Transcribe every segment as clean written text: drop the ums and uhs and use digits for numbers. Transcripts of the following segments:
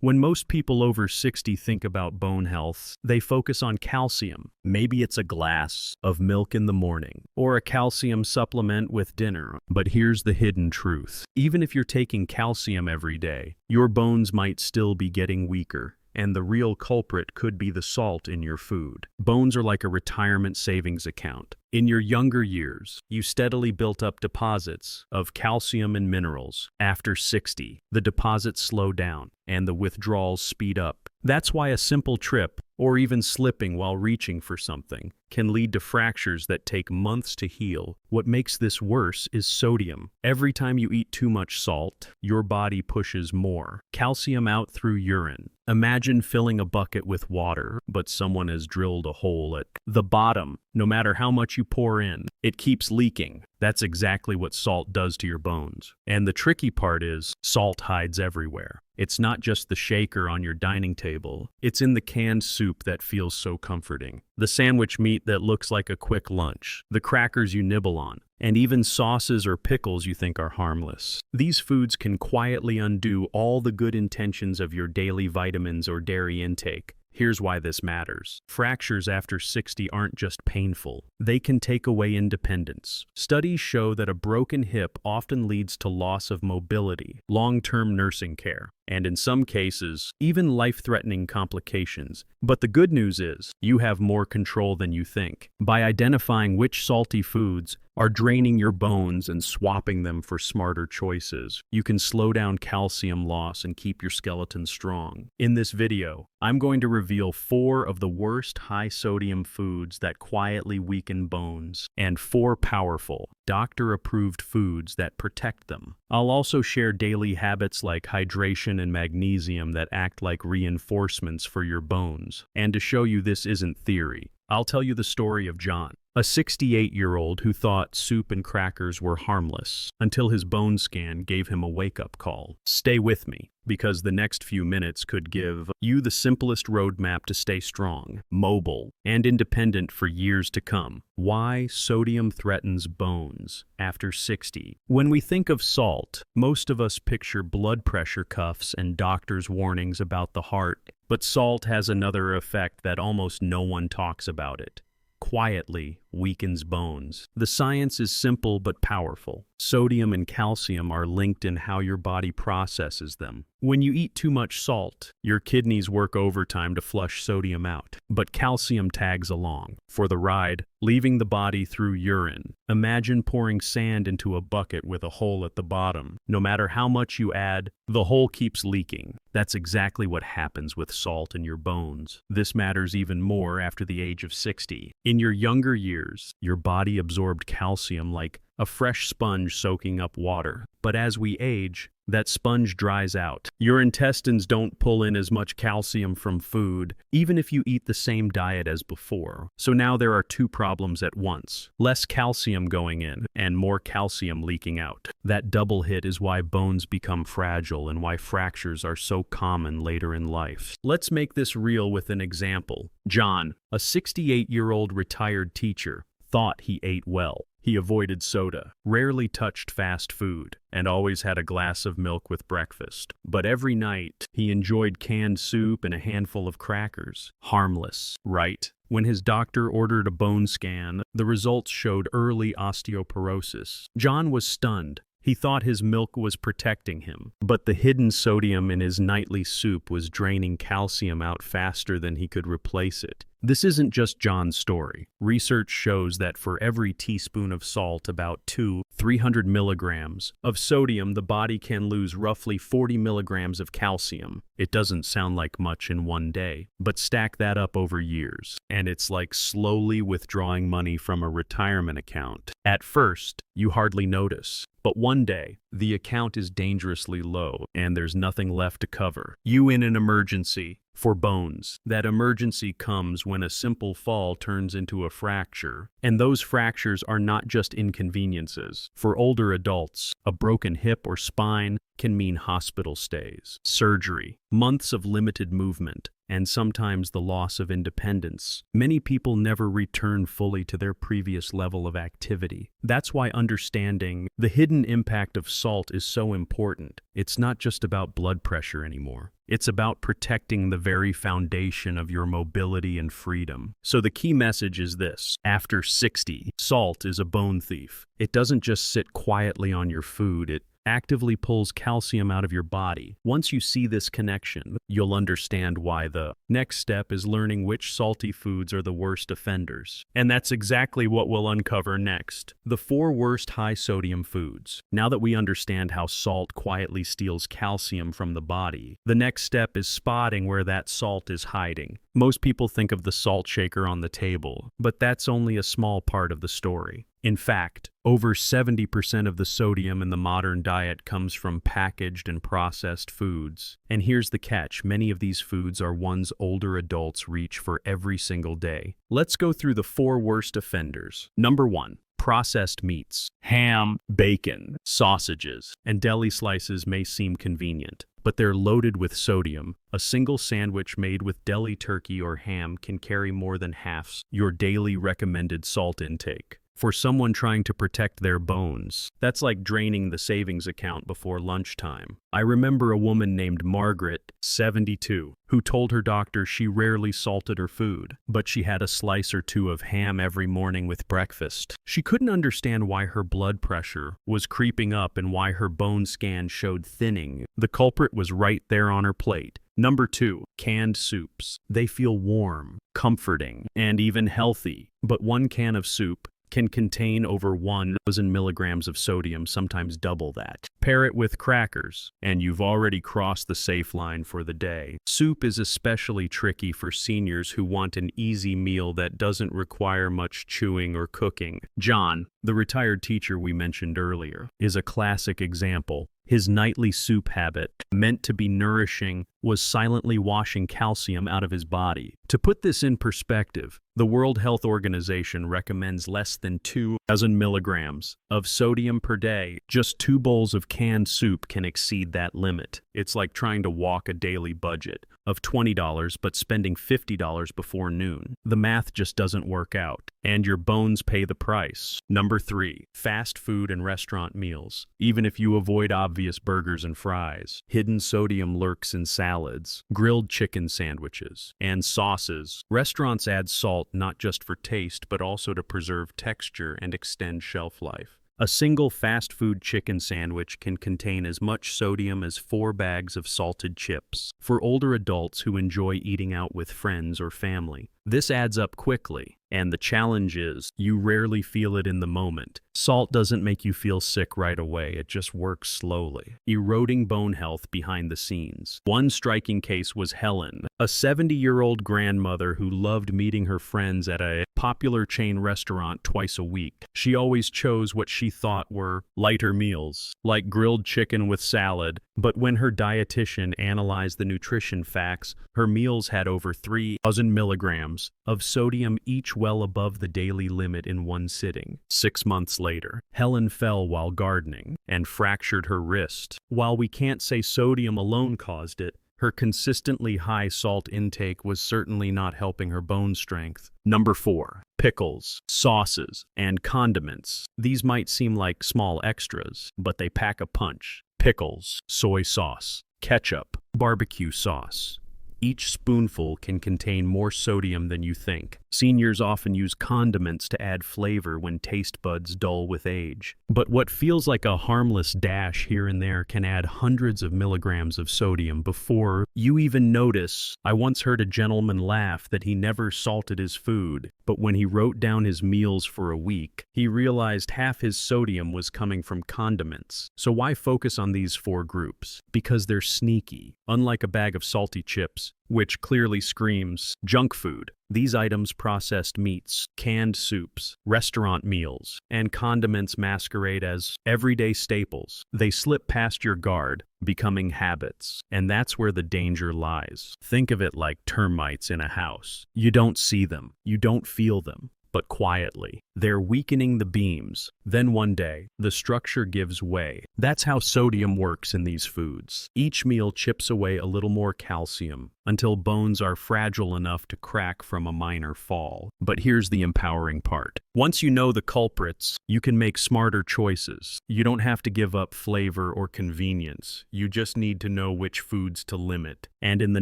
When most people over 60 think about bone health, they focus on calcium. Maybe it's a glass of milk in the morning, or a calcium supplement with dinner. But here's the hidden truth. Even if you're taking calcium every day, your bones might still be getting weaker. And the real culprit could be the salt in your food. Bones are like a retirement savings account. In your younger years, you steadily built up deposits of calcium and minerals. After 60, the deposits slow down and the withdrawals speed up. That's why a simple trip, or even slipping while reaching for something, can lead to fractures that take months to heal. What makes this worse is sodium. Every time you eat too much salt, your body pushes more calcium out through urine. Imagine filling a bucket with water, but someone has drilled a hole at the bottom. No matter how much you pour in, it keeps leaking. That's exactly what salt does to your bones. And the tricky part is, salt hides everywhere. It's not just the shaker on your dining table. It's in the canned soup that feels so comforting, the sandwich meat that looks like a quick lunch, the crackers you nibble on, and even sauces or pickles you think are harmless. These foods can quietly undo all the good intentions of your daily vitamins or dairy intake. Here's why this matters. Fractures after 60 aren't just painful. They can take away independence. Studies show that a broken hip often leads to loss of mobility, long-term nursing care, and in some cases, even life-threatening complications. But the good news is, you have more control than you think. By identifying which salty foods are draining your bones and swapping them for smarter choices, you can slow down calcium loss and keep your skeleton strong. In this video, I'm going to reveal 4 of the worst high-sodium foods that quietly weaken bones, and 4 powerful, doctor-approved foods that protect them. I'll also share daily habits like hydration and magnesium that act like reinforcements for your bones. And to show you this isn't theory, I'll tell you the story of John, a 68-year-old who thought soup and crackers were harmless, until his bone scan gave him a wake-up call. Stay with me, because the next few minutes could give you the simplest roadmap to stay strong, mobile, and independent for years to come. Why sodium threatens bones after 60. When we think of salt, most of us picture blood pressure cuffs and doctors' warnings about the heart. But salt has another effect that almost no one talks about. It quietly weakens bones. The science is simple but powerful. Sodium and calcium are linked in how your body processes them. When you eat too much salt, your kidneys work overtime to flush sodium out. But calcium tags along for the ride, leaving the body through urine. Imagine pouring sand into a bucket with a hole at the bottom. No matter how much you add, the hole keeps leaking. That's exactly what happens with salt in your bones. This matters even more after the age of 60. In your younger years, your body absorbed calcium like a fresh sponge soaking up water. But as we age, that sponge dries out. Your intestines don't pull in as much calcium from food, even if you eat the same diet as before. So now there are 2 problems at once. Less calcium going in, and more calcium leaking out. That double hit is why bones become fragile and why fractures are so common later in life. Let's make this real with an example. John, a 68-year-old retired teacher, thought he ate well. He avoided soda, rarely touched fast food, and always had a glass of milk with breakfast. But every night, he enjoyed canned soup and a handful of crackers. Harmless, right? When his doctor ordered a bone scan, the results showed early osteoporosis. John was stunned. He thought his milk was protecting him, but the hidden sodium in his nightly soup was draining calcium out faster than he could replace it. This isn't just John's story. Research shows that for every teaspoon of salt, about 300 milligrams of sodium, the body can lose roughly 40 milligrams of calcium. It doesn't sound like much in one day, but stack that up over years, and it's like slowly withdrawing money from a retirement account. At first, you hardly notice, but one day, the account is dangerously low, and there's nothing left to cover you in an emergency. For bones, that emergency comes when a simple fall turns into a fracture. And those fractures are not just inconveniences. For older adults, a broken hip or spine can mean hospital stays, surgery, months of limited movement, and sometimes the loss of independence. Many people never return fully to their previous level of activity. That's why understanding the hidden impact of salt is so important. It's not just about blood pressure anymore. It's about protecting the very foundation of your mobility and freedom. So the key message is this: after 60, salt is a bone thief. It doesn't just sit quietly on your food, it actively pulls calcium out of your body. Once you see this connection, you'll understand why. The next step is learning which salty foods are the worst offenders. And that's exactly what we'll uncover next. The 4 worst high-sodium foods. Now that we understand how salt quietly steals calcium from the body, the next step is spotting where that salt is hiding. Most people think of the salt shaker on the table, but that's only a small part of the story. In fact, over 70% of the sodium in the modern diet comes from packaged and processed foods. And here's the catch: many of these foods are ones older adults reach for every single day. Let's go through the 4 worst offenders. Number 1. Processed meats. Ham, bacon, sausages, and deli slices may seem convenient, but they're loaded with sodium. A single sandwich made with deli turkey or ham can carry more than half your daily recommended salt intake. For someone trying to protect their bones, that's like draining the savings account before lunchtime. I remember a woman named Margaret, 72, who told her doctor she rarely salted her food, but she had a slice or 2 of ham every morning with breakfast. She couldn't understand why her blood pressure was creeping up and why her bone scan showed thinning. The culprit was right there on her plate. Number 2, canned soups. They feel warm, comforting, and even healthy, but 1 can of soup can contain over 1,000 milligrams of sodium, sometimes double that. Pair it with crackers, and you've already crossed the safe line for the day. Soup is especially tricky for seniors who want an easy meal that doesn't require much chewing or cooking. John, the retired teacher we mentioned earlier, is a classic example. His nightly soup habit, meant to be nourishing, was silently washing calcium out of his body. To put this in perspective, the World Health Organization recommends less than 2,000 milligrams of sodium per day. Just 2 bowls of canned soup can exceed that limit. It's like trying to walk a daily budget of $20 but spending $50 before noon. The math just doesn't work out, and your bones pay the price. Number 3, fast food and restaurant meals. Even if you avoid obvious burgers and fries, hidden sodium lurks in salads, grilled chicken sandwiches, and sauces. Restaurants add salt not just for taste but also to preserve texture and extend shelf life. A single fast food chicken sandwich can contain as much sodium as 4 bags of salted chips. For older adults who enjoy eating out with friends or family, this adds up quickly, and the challenge is you rarely feel it in the moment. Salt doesn't make you feel sick right away, it just works slowly, eroding bone health behind the scenes. One striking case was Helen, a 70-year-old grandmother who loved meeting her friends at a popular chain restaurant twice a week. She always chose what she thought were lighter meals, like grilled chicken with salad, but when her dietitian analyzed the nutrition facts, her meals had over 3,000 milligrams of sodium, each well above the daily limit in one sitting. 6 months later, Helen fell while gardening and fractured her wrist. While we can't say sodium alone caused it, her consistently high salt intake was certainly not helping her bone strength. Number 4, pickles, sauces, and condiments. These might seem like small extras, but they pack a punch. Pickles, soy sauce, ketchup, barbecue sauce. Each spoonful can contain more sodium than you think. Seniors often use condiments to add flavor when taste buds dull with age. But what feels like a harmless dash here and there can add hundreds of milligrams of sodium before you even notice. I once heard a gentleman laugh that he never salted his food, but when he wrote down his meals for a week, he realized half his sodium was coming from condiments. So why focus on these 4 groups? Because they're sneaky. Unlike a bag of salty chips, which clearly screams junk food, these items, processed meats, canned soups, restaurant meals, and condiments, masquerade as everyday staples. They slip past your guard, becoming habits. And that's where the danger lies. Think of it like termites in a house. You don't see them, you don't feel them, but quietly. They're weakening the beams. Then one day, the structure gives way. That's how sodium works in these foods. Each meal chips away a little more calcium until bones are fragile enough to crack from a minor fall. But here's the empowering part. Once you know the culprits, you can make smarter choices. You don't have to give up flavor or convenience. You just need to know which foods to limit. And in the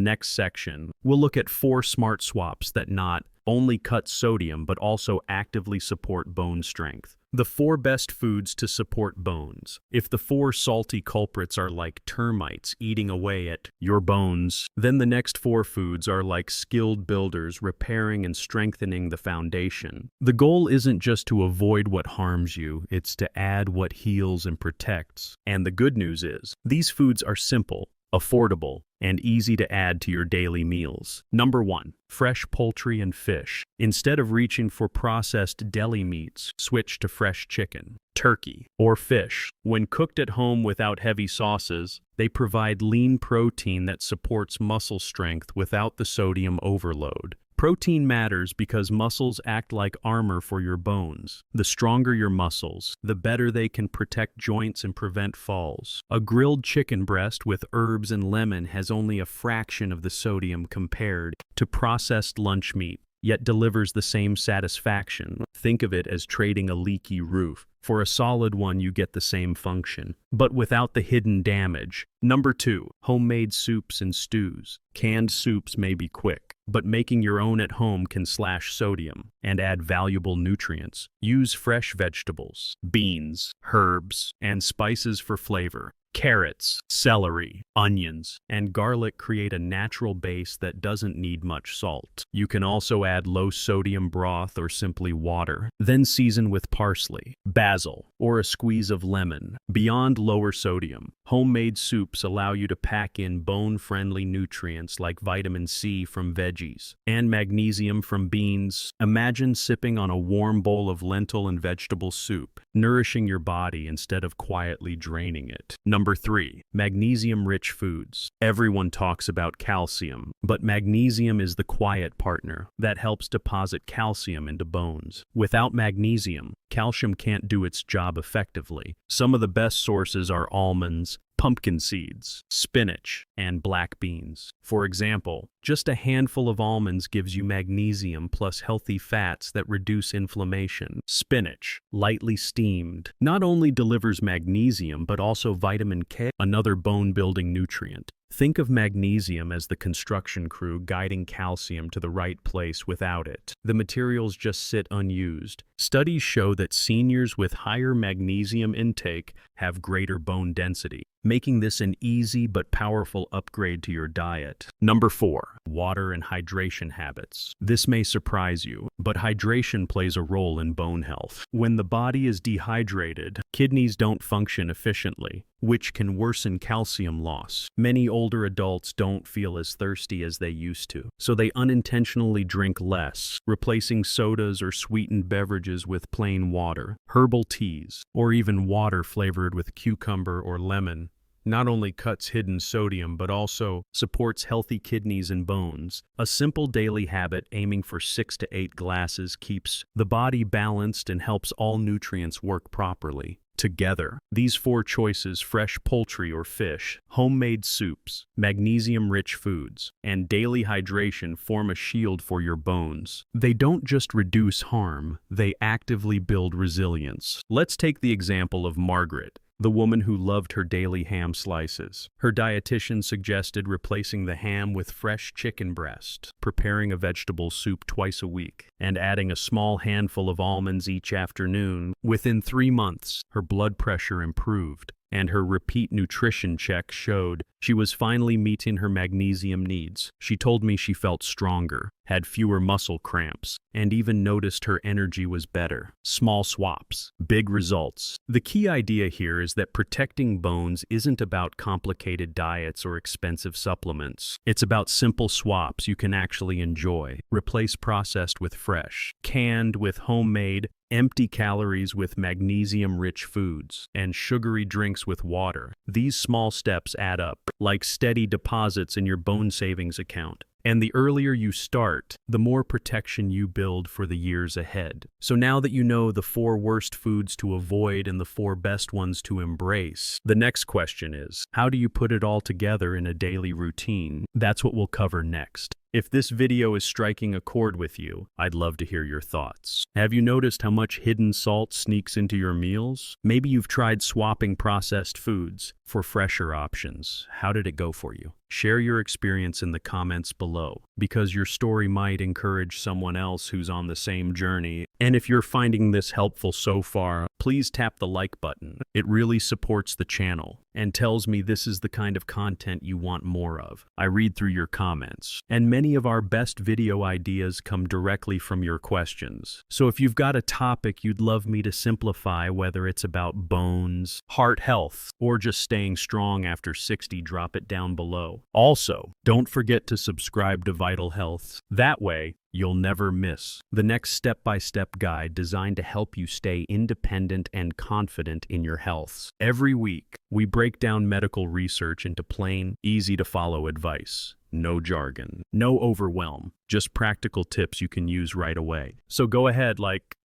next section, we'll look at 4 smart swaps that not only cut sodium but also actively support bone strength. The 4 best foods to support bones. If the 4 salty culprits are like termites eating away at your bones, then the next 4 foods are like skilled builders repairing and strengthening the foundation. The goal isn't just to avoid what harms you, it's to add what heals and protects. And the good news is, these foods are simple, affordable, and easy to add to your daily meals. Number 1. Fresh poultry and fish. Instead of reaching for processed deli meats, switch to fresh chicken, turkey, or fish. When cooked at home without heavy sauces, they provide lean protein that supports muscle strength without the sodium overload. Protein matters because muscles act like armor for your bones. The stronger your muscles, the better they can protect joints and prevent falls. A grilled chicken breast with herbs and lemon has only a fraction of the sodium compared to processed lunch meat, yet delivers the same satisfaction. Think of it as trading a leaky roof. For a solid one, you get the same function, but without the hidden damage. Number 2. Homemade soups and stews. Canned soups may be quick, but making your own at home can slash sodium and add valuable nutrients. Use fresh vegetables, beans, herbs, and spices for flavor. Carrots, celery, onions, and garlic create a natural base that doesn't need much salt. You can also add low-sodium broth or simply water. Then season with parsley, basil, or a squeeze of lemon. Beyond lower sodium, homemade soups allow you to pack in bone-friendly nutrients like vitamin C from veggies and magnesium from beans. Imagine sipping on a warm bowl of lentil and vegetable soup, nourishing your body instead of quietly draining it. Number 3. Magnesium-rich foods. Everyone talks about calcium, but magnesium is the quiet partner that helps deposit calcium into bones. Without magnesium, calcium can't do its job effectively. Some of the best sources are almonds, pumpkin seeds, spinach, and black beans. For example, just a handful of almonds gives you magnesium plus healthy fats that reduce inflammation. Spinach, lightly steamed, not only delivers magnesium but also vitamin K, another bone-building nutrient. Think of magnesium as the construction crew guiding calcium to the right place without it. The materials just sit unused. Studies show that seniors with higher magnesium intake have greater bone density, making this an easy but powerful upgrade to your diet. Number 4. Water and hydration habits. This may surprise you, but hydration plays a role in bone health. When the body is dehydrated, kidneys don't function efficiently, which can worsen calcium loss. Many older adults don't feel as thirsty as they used to, so they unintentionally drink less, replacing sodas or sweetened beverages with plain water. Herbal teas, or even water flavored with cucumber or lemon, not only cuts hidden sodium but also supports healthy kidneys and bones. A simple daily habit aiming for 6 to 8 glasses keeps the body balanced and helps all nutrients work properly. Together, these 4 choices, fresh poultry or fish, homemade soups, magnesium-rich foods, and daily hydration, form a shield for your bones. They don't just reduce harm, they actively build resilience. Let's take the example of Margaret, the woman who loved her daily ham slices. Her dietitian suggested replacing the ham with fresh chicken breast, preparing a vegetable soup twice a week, and adding a small handful of almonds each afternoon. Within 3 months, her blood pressure improved, and her repeat nutrition check showed she was finally meeting her magnesium needs. She told me she felt stronger, had fewer muscle cramps, and even noticed her energy was better. Small swaps, big results. The key idea here is that protecting bones isn't about complicated diets or expensive supplements. It's about simple swaps you can actually enjoy. Replace processed with fresh, canned with homemade, empty calories with magnesium-rich foods, and sugary drinks with water. These small steps add up, like steady deposits in your bone savings account. And the earlier you start, the more protection you build for the years ahead. So now that you know the 4 worst foods to avoid and the 4 best ones to embrace, the next question is, how do you put it all together in a daily routine? That's what we'll cover next. If this video is striking a chord with you, I'd love to hear your thoughts. Have you noticed how much hidden salt sneaks into your meals? Maybe you've tried swapping processed foods for fresher options. How did it go for you? Share your experience in the comments below, because your story might encourage someone else who's on the same journey. And if you're finding this helpful so far, please tap the like button. It really supports the channel and tells me this is the kind of content you want more of. I read through your comments, and many of our best video ideas come directly from your questions. So if you've got a topic you'd love me to simplify, whether it's about bones, heart health, or just staying strong after 60, drop it down below. Also, don't forget to subscribe to Vital Health. That way, you'll never miss the next step-by-step guide designed to help you stay independent and confident in your health. Every week, we break down medical research into plain, easy-to-follow advice. No jargon, no overwhelm, just practical tips you can use right away. So go ahead,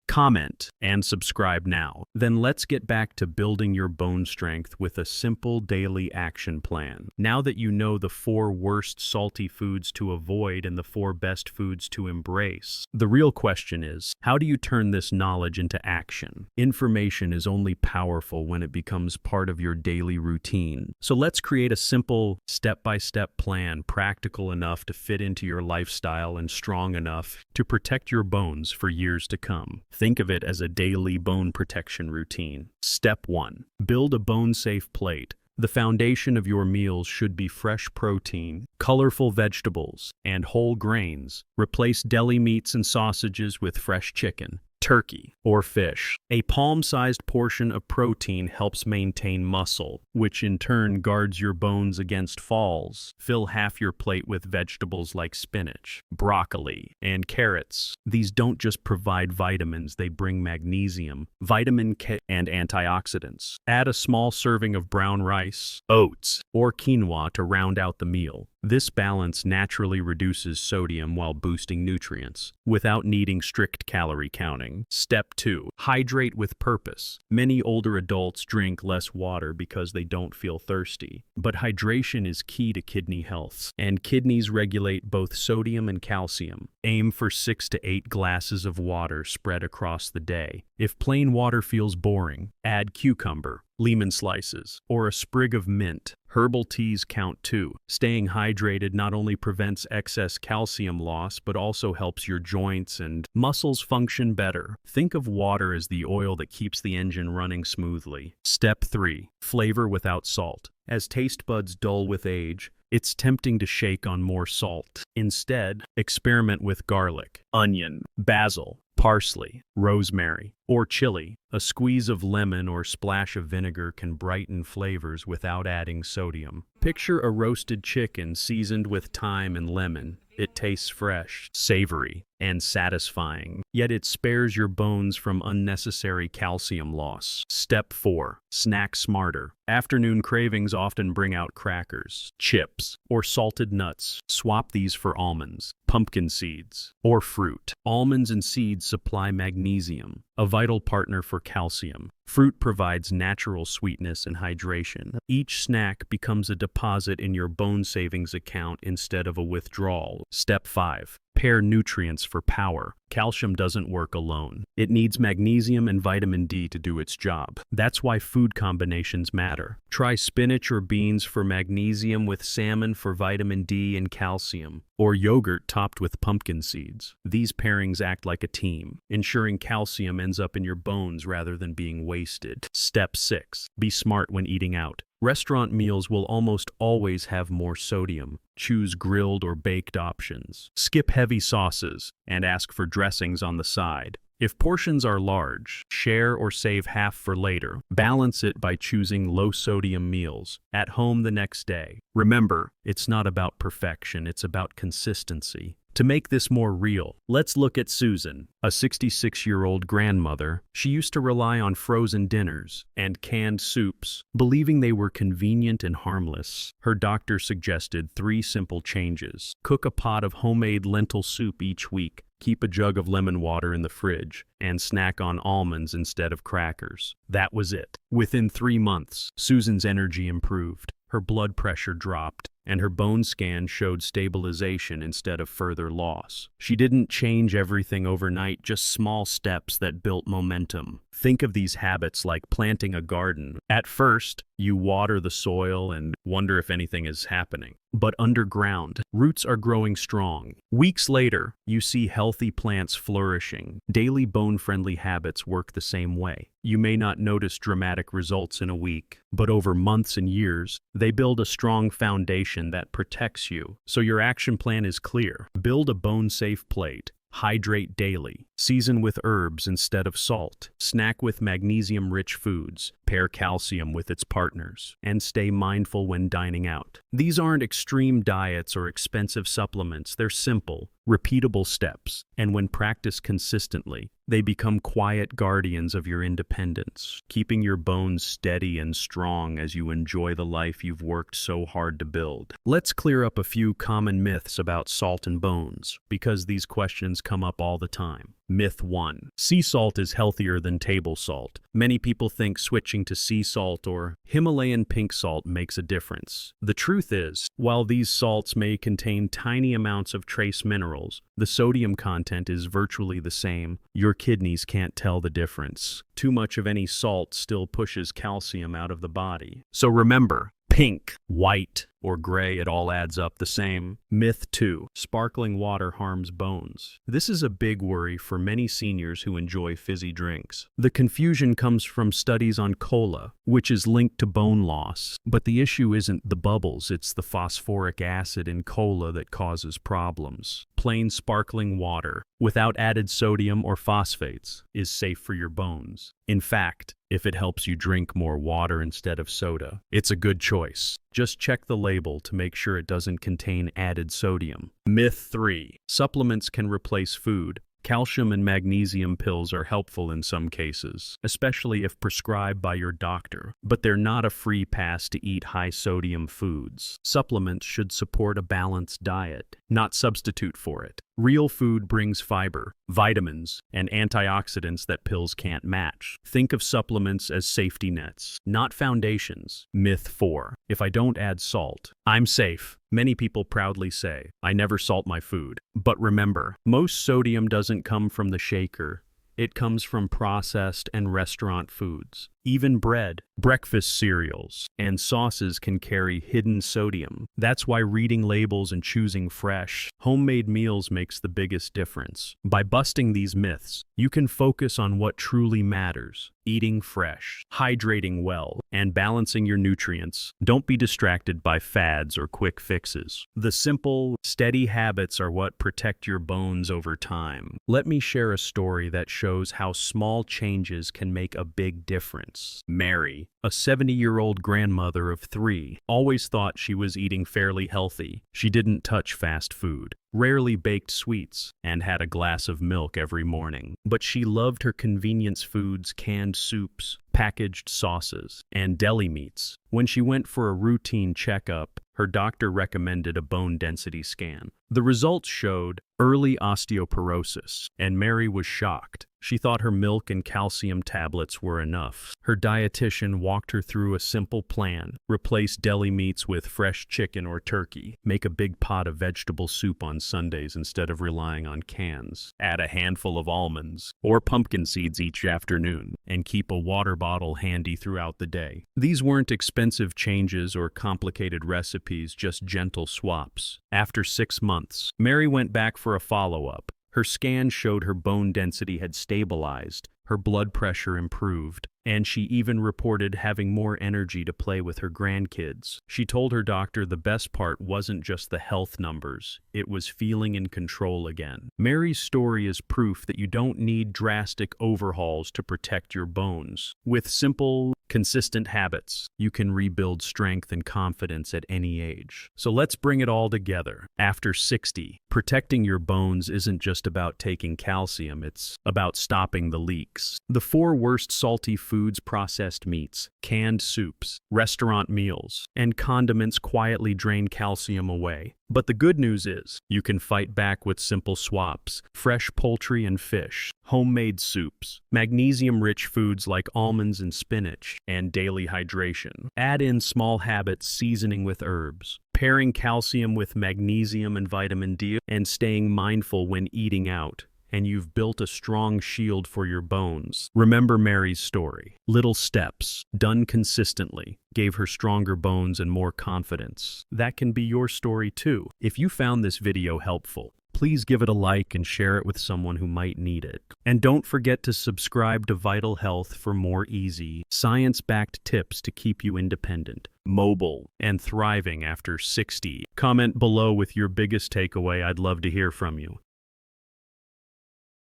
comment, and subscribe now. Then let's get back to building your bone strength with a simple daily action plan. Now that you know the 4 worst salty foods to avoid and the 4 best foods to embrace, the real question is, how do you turn this knowledge into action? Information is only powerful when it becomes part of your daily routine. So let's create a simple step-by-step plan, practical enough to fit into your lifestyle and strong enough to protect your bones for years to come. Think of it as a daily bone protection routine. Step 1. Build a bone-safe plate. The foundation of your meals should be fresh protein, colorful vegetables, and whole grains. Replace deli meats and sausages with fresh chicken, turkey, or fish. A palm-sized portion of protein helps maintain muscle, which in turn guards your bones against falls. Fill half your plate with vegetables like spinach, broccoli, and carrots. These don't just provide vitamins, they bring magnesium, vitamin K, and antioxidants. Add a small serving of brown rice, oats, or quinoa to round out the meal. This balance naturally reduces sodium while boosting nutrients, without needing strict calorie counting. Step 2. Hydrate with purpose. Many older adults drink less water because they don't feel thirsty. But hydration is key to kidney health, and kidneys regulate both sodium and calcium. Aim for 6 to 8 glasses of water spread across the day. If plain water feels boring, add cucumber, lemon slices, or a sprig of mint. Herbal teas count too. Staying hydrated not only prevents excess calcium loss, but also helps your joints and muscles function better. Think of water as the oil that keeps the engine running smoothly. Step 3. Flavor without salt. As taste buds dull with age, it's tempting to shake on more salt. Instead, experiment with garlic, onion, basil, parsley, rosemary, or chili. A squeeze of lemon or splash of vinegar can brighten flavors without adding sodium. Picture a roasted chicken seasoned with thyme and lemon. It tastes fresh, savory, and satisfying, yet it spares your bones from unnecessary calcium loss. Step 4. Snack smarter. Afternoon cravings often bring out crackers, chips, or salted nuts. Swap these for almonds, pumpkin seeds, or fruit. Almonds and seeds supply magnesium, a vital partner for calcium. Fruit provides natural sweetness and hydration. Each snack becomes a deposit in your bone savings account instead of a withdrawal. Step 5. Pair nutrients for power. Calcium doesn't work alone. It needs magnesium and vitamin D to do its job. That's why food combinations matter. Try spinach or beans for magnesium with salmon for vitamin D and calcium, or yogurt topped with pumpkin seeds. These pairings act like a team, ensuring calcium ends up in your bones rather than being wasted. Step 6. Be smart when eating out. Restaurant meals will almost always have more sodium. Choose grilled or baked options. Skip heavy sauces and ask for dressings on the side. If portions are large, share or save half for later. Balance it by choosing low-sodium meals at home the next day. Remember, it's not about perfection, it's about consistency. To make this more real, let's look at Susan, a 66-year-old grandmother. She used to rely on frozen dinners and canned soups, believing they were convenient and harmless. Her doctor suggested 3 simple changes. Cook a pot of homemade lentil soup each week, keep a jug of lemon water in the fridge, and snack on almonds instead of crackers. That was it. Within 3 months, Susan's energy improved. Her blood pressure dropped, and her bone scan showed stabilization instead of further loss. She didn't change everything overnight, just small steps that built momentum. Think of these habits like planting a garden. At first, you water the soil and wonder if anything is happening. But underground, roots are growing strong. Weeks later, you see healthy plants flourishing. Daily bone-friendly habits work the same way. You may not notice dramatic results in a week, but over months and years, they build a strong foundation that protects you. So your action plan is clear. Build a bone-safe plate. Hydrate daily. Season with herbs instead of salt. Snack with magnesium-rich foods. Pair calcium with its partners. And stay mindful when dining out. These aren't extreme diets or expensive supplements. They're simple, repeatable steps. And when practiced consistently, they become quiet guardians of your independence, keeping your bones steady and strong as you enjoy the life you've worked so hard to build. Let's clear up a few common myths about salt and bones, because these questions come up all the time. Myth 1. Sea salt is healthier than table salt. Many people think switching to sea salt or Himalayan pink salt makes a difference. The truth is, while these salts may contain tiny amounts of trace minerals, the sodium content is virtually the same. Your kidneys can't tell the difference. Too much of any salt still pushes calcium out of the body. So remember, pink, white, or gray, it all adds up the same. Myth 2. Sparkling water harms bones. This is a big worry for many seniors who enjoy fizzy drinks. The confusion comes from studies on cola, which is linked to bone loss. But the issue isn't the bubbles, it's the phosphoric acid in cola that causes problems. Plain sparkling water, without added sodium or phosphates, is safe for your bones. In fact, if it helps you drink more water instead of soda, it's a good choice. Just check the label to make sure it doesn't contain added sodium. Myth 3. Supplements can replace food. Calcium and magnesium pills are helpful in some cases, especially if prescribed by your doctor, but they're not a free pass to eat high-sodium foods. Supplements should support a balanced diet, not substitute for it. Real food brings fiber, vitamins, and antioxidants that pills can't match. Think of supplements as safety nets, not foundations. Myth 4. If I don't add salt, I'm safe. Many people proudly say, I never salt my food. But remember, most sodium doesn't come from the shaker. It comes from processed and restaurant foods. Even bread, breakfast cereals, and sauces can carry hidden sodium. That's why reading labels and choosing fresh, homemade meals makes the biggest difference. By busting these myths, you can focus on what truly matters: eating fresh, hydrating well, and balancing your nutrients. Don't be distracted by fads or quick fixes. The simple, steady habits are what protect your bones over time. Let me share a story that shows how small changes can make a big difference. Mary, a 70-year-old grandmother of 3, always thought she was eating fairly healthy. She didn't touch fast food, rarely baked sweets, and had a glass of milk every morning. But she loved her convenience foods, canned soups, packaged sauces, and deli meats. When she went for a routine checkup, her doctor recommended a bone density scan. The results showed early osteoporosis, and Mary was shocked. She thought her milk and calcium tablets were enough. Her dietitian walked her through a simple plan: replace deli meats with fresh chicken or turkey, make a big pot of vegetable soup on Sundays instead of relying on cans, add a handful of almonds or pumpkin seeds each afternoon, and keep a water bottle handy throughout the day. These weren't expensive changes or complicated recipes, just gentle swaps. After 6 months, Mary went back for a follow-up. Her scan showed her bone density had stabilized, her blood pressure improved, and she even reported having more energy to play with her grandkids. She told her doctor the best part wasn't just the health numbers, it was feeling in control again. Mary's story is proof that you don't need drastic overhauls to protect your bones. With simple, Consistent habits. You can rebuild strength and confidence at any age. So let's bring it all together. After 60, protecting your bones isn't just about taking calcium, it's about stopping the leaks. The 4 worst salty foods: processed meats, canned soups, restaurant meals, and condiments quietly drain calcium away. But the good news is, you can fight back with simple swaps: fresh poultry and fish, homemade soups, magnesium-rich foods like almonds and spinach, and daily hydration. Add in small habits: seasoning with herbs, pairing calcium with magnesium and vitamin D, and staying mindful when eating out, and you've built a strong shield for your bones. Remember Mary's story. Little steps, done consistently, gave her stronger bones and more confidence. That can be your story too. If you found this video helpful, please give it a like and share it with someone who might need it. And don't forget to subscribe to Vital Health for more easy, science-backed tips to keep you independent, mobile, and thriving after 60. Comment below with your biggest takeaway. I'd love to hear from you.